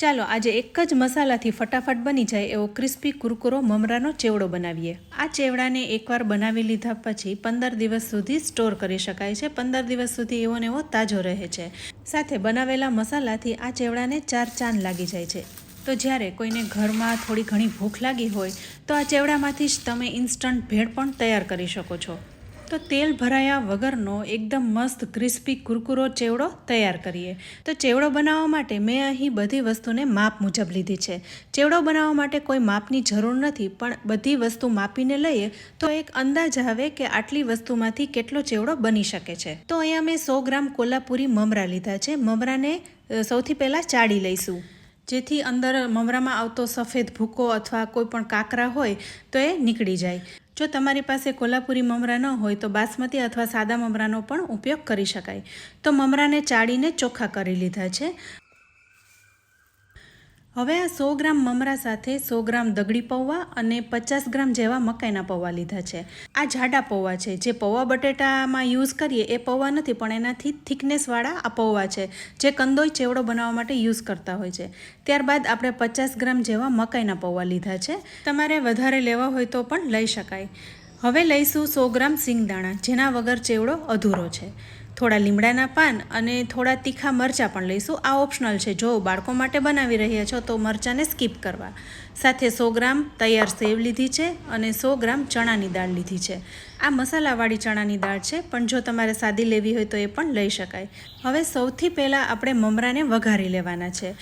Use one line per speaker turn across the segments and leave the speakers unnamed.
ચાલો આજે એક જ મસાલાથી ફટાફટ બની જાય એવો ક્રિસ્પી કુરકુરો મમરાનો ચેવડો બનાવીએ। આ ચેવડાને એકવાર બનાવી લીધા પછી 15 દિવસ સુધી સ્ટોર કરી શકાય છે। 15 દિવસ સુધી એવો ને એવો તાજો રહે છે। સાથે બનાવેલા મસાલાથી આ ચેવડાને 4 ચાંદ લાગી જાય છે। તો જ્યારે કોઈને ઘરમાં થોડી ઘણી ભૂખ લાગી હોય તો આ ચેવડામાંથી જ તમે ઇન્સ્ટન્ટ ભેળ પણ તૈયાર કરી શકો છો। તો તેલ ભરાયા વગરનો એકદમ મસ્ત ક્રિસ્પી કુરકુરો ચેવડો તૈયાર કરીએ। તો ચેવડો બનાવવા માટે મેં અહીં બધી વસ્તુને માપ મુજબ લીધી છે। ચેવડો બનાવવા માટે કોઈ માપની જરૂર નથી, પણ બધી વસ્તુ માપીને લઈએ તો એક અંદાજ આવે કે આટલી વસ્તુમાંથી કેટલો ચેવડો બની શકે છે। તો અહીંયા મેં 100 ગ્રામ કોલ્હાપુરી મમરા લીધા છે। મમરાને સૌથી પહેલાં ચાળી લઈશું, જેથી અંદર મમરામાં આવતો સફેદ ભૂકો અથવા કોઈ પણ કાકરા હોય તો એ નીકળી જાય। જો તમારી પાસે કોલ્હાપુરી મમરા ન હોય તો બાસમતી અથવા સાદા મમરાનો પણ ઉપયોગ કરી શકાય। તો મમરાને ચાળીને ચોખ્ખા કરી લીધા છે। હવે આ 100 ગ્રામ મમરા સાથે 100 ગ્રામ દગડી પૌવા અને 50 ગ્રામ જેવા મકાઈના પૌવા લીધા છે। આ જાડા પૌવા છે, જે પૌવા બટેટામાં યુઝ કરીએ એ પૌવા નથી, પણ એનાથી થિકનેસવાળા આ પૌવા છે, જે કંદોઈ ચેવડો બનાવવા માટે યુઝ કરતા હોય છે। ત્યારબાદ આપણે 50 ગ્રામ જેવા મકાઈના પૌવા લીધા છે। તમારે વધારે લેવા હોય તો પણ લઈ શકાય। હવે લઈશું 100 ગ્રામ સિંગદાણા, જેના વગર ચેવડો અધૂરો છે। થોડા લીમડાના પાન અને થોડા તીખા મરચાં પણ લઈશું। આ ઓપ્શનલ છે, જો બાળકો માટે બનાવી રહ્યા છો તો મરચાંને સ્કીપ કરવા। સાથે 100 ગ્રામ તૈયાર સેવ લીધી છે અને 100 ગ્રામ ચણાની દાળ લીધી છે। આ મસાલાવાળી ચણાની દાળ છે, પણ જો તમારે સાદી લેવી હોય તો એ પણ લઈ શકાય। હવે સૌથી પહેલાં આપણે મમરાને વઘારી લેવાના છે।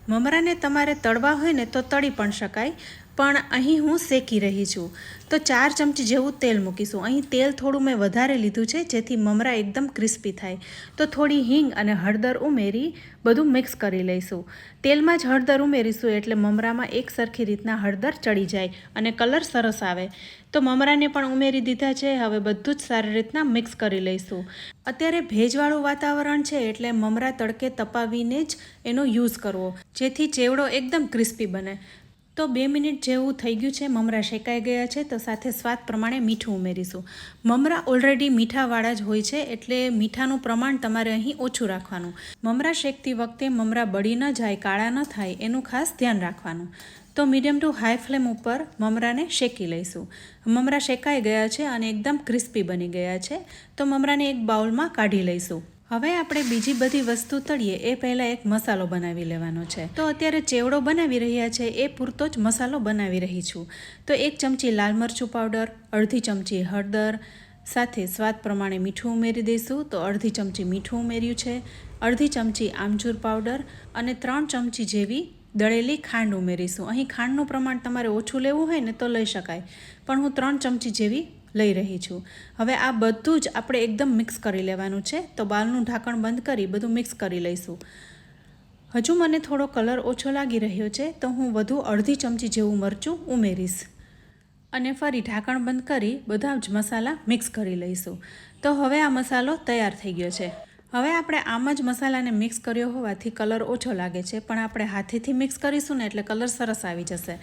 મમરાને તમારે તળવા હોય ને તો તળી પણ શકાય, પણ અહીં હું શેકી રહી છું। તો 4 ચમચી જેવું તેલ મૂકીશું। અહીં તેલ થોડું મેં વધારે લીધું છે, જેથી મમરા એકદમ ક્રિસ્પી થાય। તો થોડી હિંગ અને હળદર ઉમેરી બધું મિક્સ કરી લઈશું। તેલમાં જ હળદર ઉમેરીશું એટલે મમરામાં એક સરખી રીતના હળદર ચડી જાય અને કલર સરસ આવે। તો મમરાને પણ ઉમેરી દીધા છે। હવે બધું જ સારી રીતના મિક્સ કરી લઈશું। અત્યારે ભેજવાળું વાતાવરણ છે, એટલે મમરા તડકે તપાવીને જ એનો યુઝ કરવો, જેથી ચેવડો એકદમ ક્રિસ્પી બને। તો 2 મિનિટ જેવું થઈ ગયું છે, મમરા શેકાઈ ગયા છે। તો સાથે સ્વાદ પ્રમાણે મીઠું ઉમેરીશું। મમરા ઓલરેડી મીઠાવાળા જ હોય છે, એટલે મીઠાનું પ્રમાણ તમારે અહીં ઓછું રાખવાનું। મમરા શેકતી વખતે મમરા બળી ન જાય, કાળા ન થાય, એનું ખાસ ધ્યાન રાખવાનું। તો મીડિયમ ટુ હાઈ ફ્લેમ ઉપર મમરાને શેકી લઈશું। મમરા શેકાઈ ગયા છે અને એકદમ ક્રિસ્પી બની ગયા છે। તો મમરાને એક બાઉલમાં કાઢી લઈશું। હવે આપણે બીજી બધી વસ્તુ તળીએ એ પહેલાં એક મસાલો બનાવી લેવાનો છે। તો અત્યારે ચેવડો બનાવી રહ્યા છે એ પૂરતો જ મસાલો બનાવી રહી છું। તો 1 ચમચી લાલ મરચું પાવડર, અડધી ચમચી હળદર, સાથે સ્વાદ પ્રમાણે મીઠું ઉમેરી દઈશું। તો અડધી ચમચી મીઠું ઉમેર્યું છે, અડધી ચમચી આમચૂર પાવડર અને 3 ચમચી જેવી દળેલી ખાંડ ઉમેરીશું। અહીં ખાંડનું પ્રમાણ તમારે ઓછું લેવું હોય ને તો લઈ શકાય, પણ હું 3 ચમચી જેવી લઈ રહી છું। હવે આ બધું જ આપણે એકદમ મિક્સ કરી લેવાનું છે। તો બાઉલનું ઢાંકણ બંધ કરી બધું મિક્સ કરી લઈશું। હજુ મને થોડો કલર ઓછો લાગી રહ્યો છે, તો હું વધુ અડધી ચમચી જેવું મરચું ઉમેરીશ અને ફરી ઢાંકણ બંધ કરી બધા જ મસાલા મિક્સ કરી લઈશું। તો હવે આ મસાલો તૈયાર થઈ ગયો છે। હવે આપણે આમ જ મસાલાને મિક્સ કર્યો હોવાથી કલર ઓછો લાગે છે, પણ આપણે હાથેથી મિક્સ કરીશું ને એટલે કલર સરસ આવી જશે।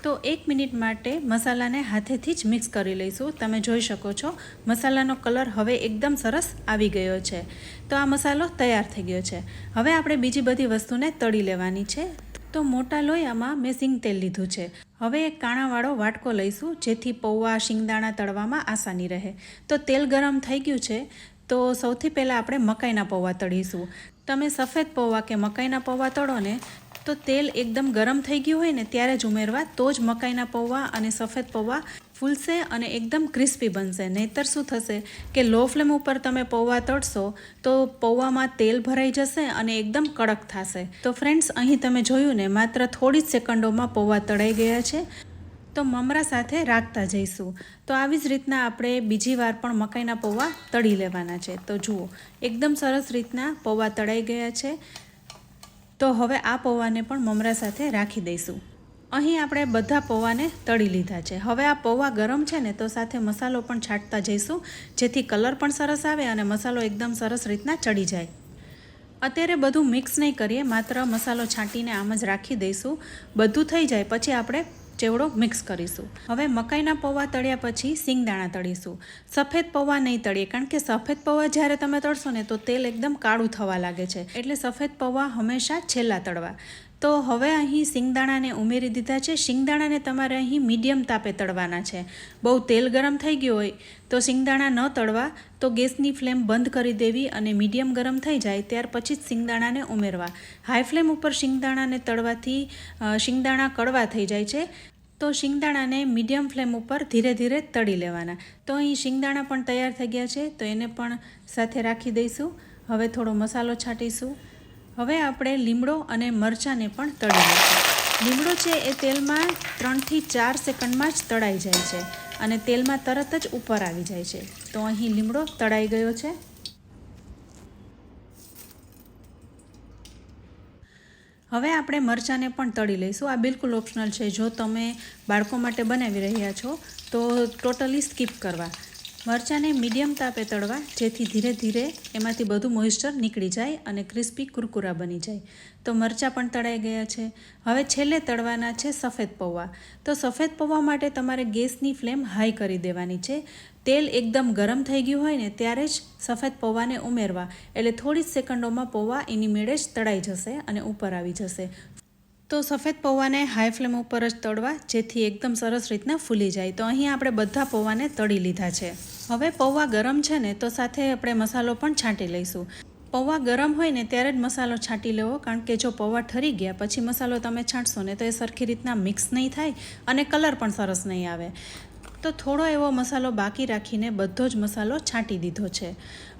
તો 1 મિનિટ માટે મસાલાને હાથેથી જ મિક્સ કરી લઈશું। તમે જોઈ શકો છો મસાલાનો કલર હવે એકદમ સરસ આવી ગયો છે। તો આ મસાલો તૈયાર થઈ ગયો છે। હવે આપણે બીજી બધી વસ્તુને તળી લેવાની છે। તો મોટા લોયામાં મેં સિંગ તેલ લીધું છે। હવે એક કાણાવાળો વાટકો લઈશું, જેથી પૌવા શિંગદાણા તળવામાં આસાની રહે। તો તેલ ગરમ થઈ ગયું છે, તો સૌથી પહેલાં આપણે મકાઈના પૌવા તળીશું। તમે સફેદ પૌવા કે મકાઈના પૌવા તળો ને તો તેલ એકદમ ગરમ થઈ ગયું હોય ને ત્યારે જ ઉમેરવા, તો જ મકાઈના પૌવા અને સફેદ પૌવા ફૂલશે અને એકદમ ક્રિસ્પી બનશે। નહીંતર શું થશે કે લો ફ્લેમ ઉપર તમે પૌવા તળશો તો પૌવામાં તેલ ભરાઈ જશે અને એકદમ કડક થશે। તો ફ્રેન્ડ્સ, અહીં તમે જોયું ને, માત્ર થોડી જ સેકન્ડોમાં પૌવા તળાઈ ગયા છે। તો મમરા સાથે રાખતા જઈશું। તો આવી જ રીતના આપણે બીજી વાર પણ મકાઈના પૌવા તળી લેવાના છે। તો જુઓ, એકદમ સરસ રીતના પૌવા તળાઈ ગયા છે। તો હવે આ પૌવાને પણ મમરા સાથે રાખી દઈશું। અહીં આપણે બધા પૌવાને તળી લીધા છે। હવે આ પૌવા ગરમ છે ને, તો સાથે મસાલો પણ છાંટતા જઈશું, જેથી કલર પણ સરસ આવે અને મસાલો એકદમ સરસ રીતના ચડી જાય। અત્યારે બધું મિક્સ નહીં કરીએ, માત્ર મસાલો છાંટીને આમ જ રાખી દઈશું। બધું થઈ જાય પછી આપણે ચેવડો મિક્સ કરીશું। હવે મકાઈના પૌવા તળ્યા પછી સિંગદાણા તળીશું। સફેદ પૌવા નહીં તળીએ, કારણ કે સફેદ પૌવા જ્યારે તમે તળશો ને તો તેલ એકદમ કાળું થવા લાગે છે, એટલે સફેદ પૌવા હંમેશા છેલ્લા તળવા। તો હવે અહીં સિંગદાણાને ઉમેરી દીધા છે. સિંગદાણાને તમારે અહીં મીડિયમ તાપે તળવાના છે. બહુ તેલ ગરમ થઈ ગયું હોય તો સિંગદાણા ન તળવા, તો ગેસની ફ્લેમ બંધ કરી દેવી અને મીડિયમ ગરમ થઈ જાય ત્યાર પછી જ સિંગદાણાને ઉમેરવા. હાઈ ફ્લેમ ઉપર સિંગદાણાને તળવાથી સિંગદાણા કડવા થઈ જાય છે. તો સિંગદાણાને મીડિયમ ફ્લેમ ઉપર ધીરે ધીરે તળી લેવાના. તો અહીં સિંગદાણા પણ તૈયાર થઈ ગયા છે, તો એને પણ સાથે રાખી દઈશું. હવે થોડો મસાલો છાંટીશું. હવે આપણે લીમડો અને મરચાંને પણ તળી લઈશું. લીમડો છે એ તેલમાં 3 થી 4 સેકન્ડમાં જ તળાઈ જાય છે અને તેલમાં તરત જ ઉપર આવી જાય છે. તો અહીં લીમડો તળાઈ ગયો છે. હવે આપણે મરચાંને પણ તળી લઈશું. આ બિલકુલ ઓપ્શનલ છે. જો તમે બાળકો માટે બનાવી રહ્યા છો તો ટોટલી સ્કીપ કરવા. મરચાંને મીડિયમ તાપે તળવા, જેથી ધીરે ધીરે એમાંથી બધું મોઇસ્ચર નીકળી જાય અને ક્રિસ્પી કુરકુરા બની જાય. તો મરચાં પણ તળાઈ ગયા છે. હવે છેલ્લે તળવાના છે સફેદ પૌવા. તો સફેદ પૌવા માટે તમારે ગેસની ફ્લેમ હાઈ કરી દેવાની છે. તેલ એકદમ ગરમ થઈ ગયું હોય ને ત્યારે જ સફેદ પૌવાને ઉમેરવા, એટલે થોડી જ સેકન્ડોમાં પૌવા એની મેળે જ તળાઈ જશે અને ઉપર આવી જશે. તો સફેદ પૌવાને હાઈ ફ્લેમ ઉપર જ તળવા, જેથી એકદમ સરસ રીતના ફૂલી જાય. તો અહીં આપણે બધા પૌવાને તળી લીધા છે. હવે પૌવા ગરમ છે ને, તો સાથે આપણે મસાલો પણ છાંટી લઈશું. પૌવા ગરમ હોય ને ત્યારે જ મસાલો છાંટી લેવો, કારણ કે જો પૌવા ઠરી ગયા પછી મસાલો તમે છાંટશો ને તો એ સરખી રીતના મિક્સ નહીં થાય અને કલર પણ સરસ નહીં આવે. તો થોડો એવો મસાલો બાકી રાખીને બધો જ મસાલો છાંટી દીધો છે.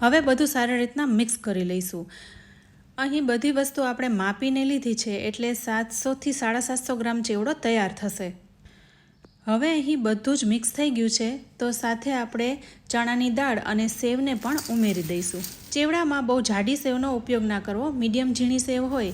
હવે બધું સારી રીતના મિક્સ કરી લઈશું. અહીં બધી વસ્તુ આપણે માપીને લીધી છે, એટલે 700 થી 750 ગ્રામ ચેવડો તૈયાર થશે. હવે અહીં બધું જ મિક્સ થઈ ગયું છે, તો સાથે આપણે ચણાની દાળ અને સેવને પણ ઉમેરી દઈશું. ચેવડામાં બહુ જાડી સેવનો ઉપયોગ ના કરવો, મીડિયમ ઝીણી સેવ હોય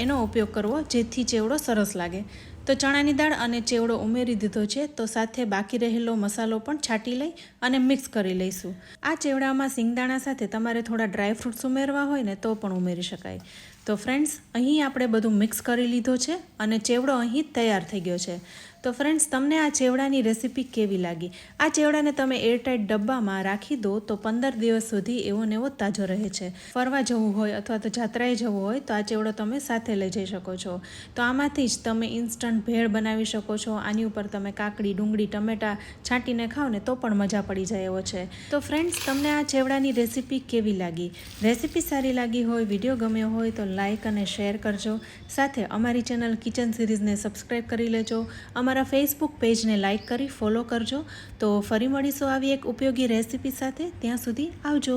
એનો ઉપયોગ કરવો, જેથી ચેવડો સરસ લાગે. તો ચણાની દાળ અને ચેવડો ઉમેરી દીધો છે, તો સાથે બાકી રહેલો મસાલો પણ છાંટી લઈ અને મિક્સ કરી લઈશું. આ ચેવડામાં સિંગદાણા સાથે તમારે થોડા ડ્રાયફ્રૂટ્સ ઉમેરવા હોય ને તો પણ ઉમેરી શકાય. તો ફ્રેન્ડ્સ, અહીં આપણે બધું મિક્સ કરી લીધો છે અને ચેવડો અહીં તૈયાર થઈ ગયો છે. તો ફ્રેન્ડ્સ, તમને આ ચેવડાની રેસીપી કેવી લાગી? આ ચેવડાને તમે એરટાઇટ ડબ્બામાં રાખી દો તો 15 દિવસ સુધી એવો ને એવો તાજો રહે છે. ફરવા જવું હોય અથવા તો જાત્રાએ જવું હોય તો આ ચેવડો તમે સાથે લઈ જઈ શકો છો. તો આમાંથી જ તમે ઇન્સ્ટન્ટ ભેળ બનાવી શકો છો. આની ઉપર તમે કાકડી, ડુંગળી, ટમેટાં છાંટીને ખાઓ ને તો પણ મજા પડી જાય એવો છે. તો ફ્રેન્ડ્સ, તમને આ ચેવડાની રેસીપી કેવી લાગી? રેસીપી સારી લાગી હોય, વિડીયો ગમ્યો હોય તો લાઇક અને શેર કરજો. સાથે અમારી ચેનલ કિચન સિરીઝને સબસ્ક્રાઈબ કરી લેજો. અમારા ફેસબુક પેજને લાઇક કરી ફોલો કરજો. તો ફરી મળીશું આવી એક ઉપયોગી રેસીપી સાથે. ત્યાં સુધી આવજો.